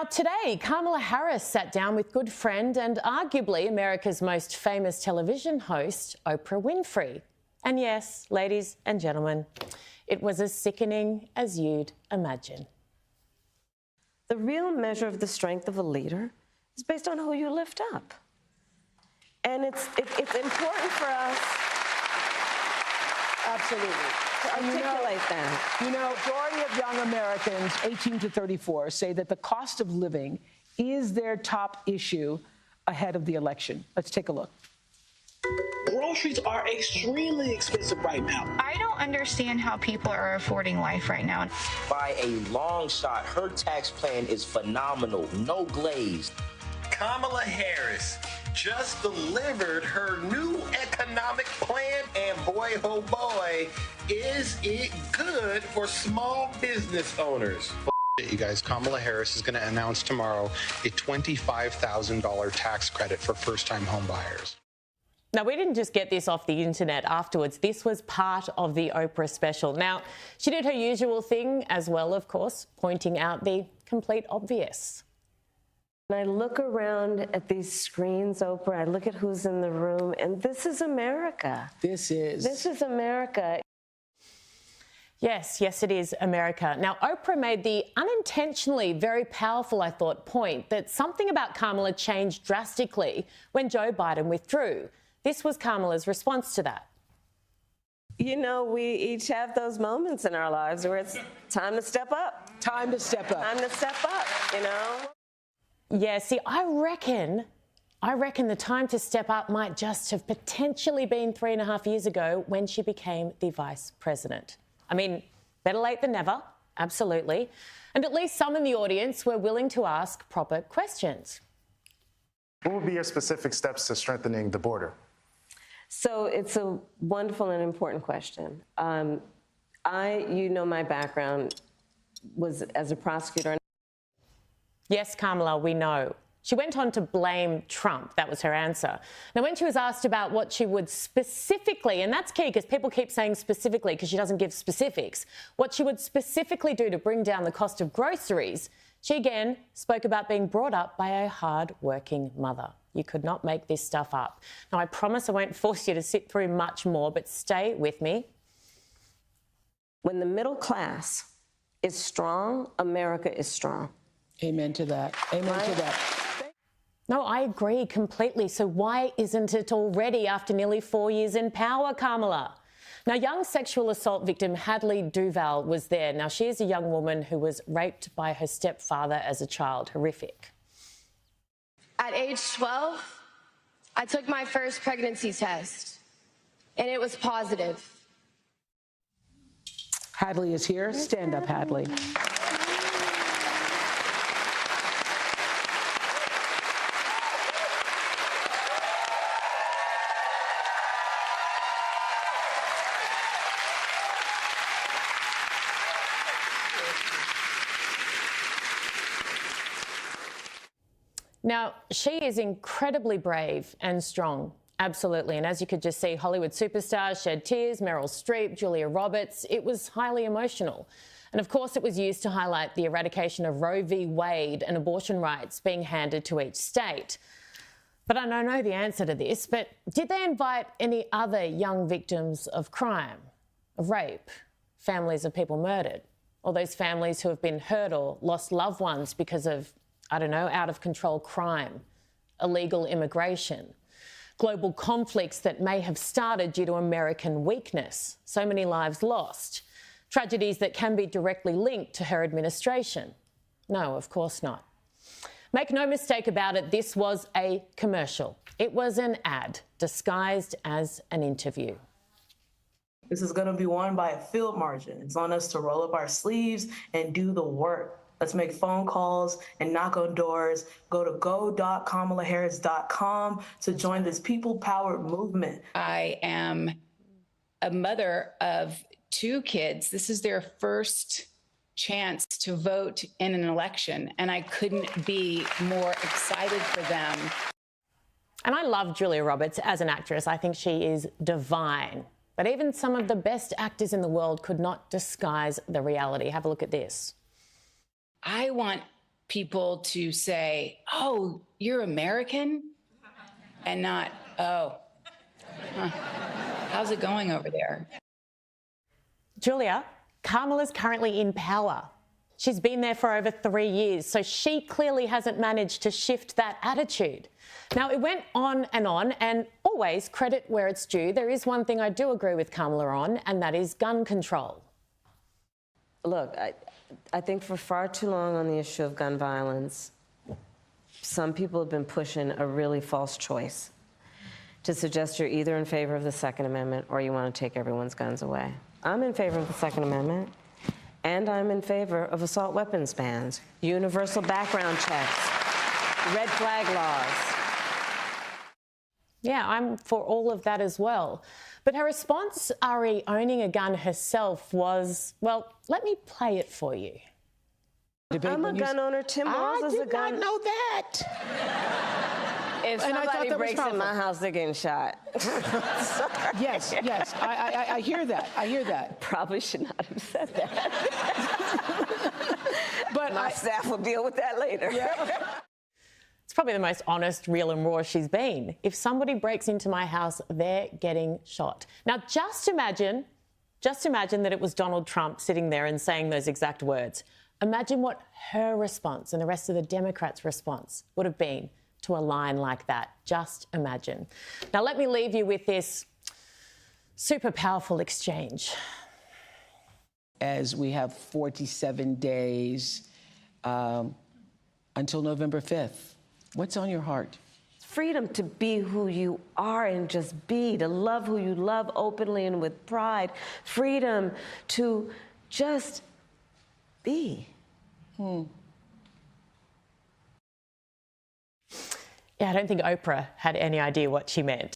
Now today, Kamala Harris sat down with good friend and arguably America's most famous television host, Oprah Winfrey. And yes, ladies and gentlemen, it was as sickening as you'd imagine. The real measure of the strength of a leader is based on who you lift up. And it's important for us absolutely to articulate that. You know, majority of young Americans, 18 to 34, say that the cost of living is their top issue ahead of the election. Let's take a look. Groceries are extremely expensive right now. I don't understand how people are affording life right now. By a long shot, her tax plan is phenomenal, no glaze. Kamala Harris just delivered her new economic plan, and boy, oh boy, is it good for small business owners. You guys, Kamala Harris is going to announce tomorrow a $25,000 tax credit for first-time home buyers. Now, we didn't just get this off the internet afterwards. This was part of the Oprah special. Now, she did her usual thing as well, of course, pointing out the complete obvious. And I look around at these screens, Oprah, I look at who's in the room, and this is America. This is America. Yes, it is America. Now, Oprah made the unintentionally very powerful, I thought, point that something about Kamala changed drastically when Joe Biden withdrew. This was Kamala's response to that. You know, we each have those moments in our lives where it's time to step up. Time to step up. Time to step up, you know? Yeah, see, I reckon the time to step up might just have potentially been 3.5 years ago when she became the vice president. I mean, better late than never, absolutely. And at least some in the audience were willing to ask proper questions. What would be your specific steps to strengthening the border? So it's a wonderful and important question. You know, my background was as a prosecutor. Yes, Kamala, we know. She went on to blame Trump. That was her answer. Now, when she was asked about what she would specifically, and that's key because people keep saying specifically because she doesn't give specifics, what she would specifically do to bring down the cost of groceries, she again spoke about being brought up by a hard-working mother. You could not make this stuff up. Now, I promise I won't force you to sit through much more, but stay with me. When the middle class is strong, America is strong. Amen to that. Amen to that. No, I agree completely. So why isn't it already after nearly 4 years in power, Kamala? Now, young sexual assault victim Hadley Duval was there. Now, she is a young woman who was raped by her stepfather as a child. Horrific. At age 12, I took my first pregnancy test, and it was positive. Hadley is here. Stand up, Hadley. Now, she is incredibly brave and strong, absolutely. And as you could just see, Hollywood superstars shed tears, Meryl Streep, Julia Roberts. It was highly emotional. And of course, it was used to highlight the eradication of Roe v. Wade and abortion rights being handed to each state. But I don't know the answer to this, but did they invite any other young victims of crime, of rape, families of people murdered, or those families who have been hurt or lost loved ones because of, I don't know, out-of-control crime, illegal immigration, global conflicts that may have started due to American weakness, so many lives lost, tragedies that can be directly linked to her administration? No, of course not. Make no mistake about it, this was a commercial. It was an ad disguised as an interview. This is going to be won by a field margin. It's on us to roll up our sleeves and do the work. Let's make phone calls and knock on doors. Go to go.kamalaharris.com to join this people-powered movement. I am a mother of 2 kids. This is their first chance to vote in an election, and I couldn't be more excited for them. And I love Julia Roberts as an actress. I think she is divine. But even some of the best actors in the world could not disguise the reality. Have a look at this. I want people to say, oh, you're American? And not, oh, huh, how's it going over there? Julia, Kamala's currently in power. She's been there for over 3 years, so she clearly hasn't managed to shift that attitude. Now, it went on, and always credit where it's due. There is one thing I do agree with Kamala on, and that is gun control. Look, I think for far too long on the issue of gun violence, some people have been pushing a really false choice to suggest you're either in favor of the Second Amendment or you want to take everyone's guns away. I'm in favor of the Second Amendment, and I'm in favor of assault weapons bans, universal background checks, red flag laws. Yeah, I'm for all of that as well. But her response, Ari owning a gun herself, was, well, let me play it for you. I'm a gun owner. Tim Walz is a gun. I did not know that. If somebody breaks in my house, they're getting shot. Yes, I hear that. I hear that. Probably should not have said that. But my staff will deal with that later. Yeah. It's probably the most honest, real and raw she's been. If somebody breaks into my house, they're getting shot. Now, just imagine that it was Donald Trump sitting there and saying those exact words. Imagine what her response and the rest of the Democrats' response would have been to a line like that. Just imagine. Now, let me leave you with this super powerful exchange. As we have 47 days until November 5th, what's on your heart? Freedom to be who you are and just be, to love who you love openly and with pride. Freedom to just be. Yeah, I don't think Oprah had any idea what she meant.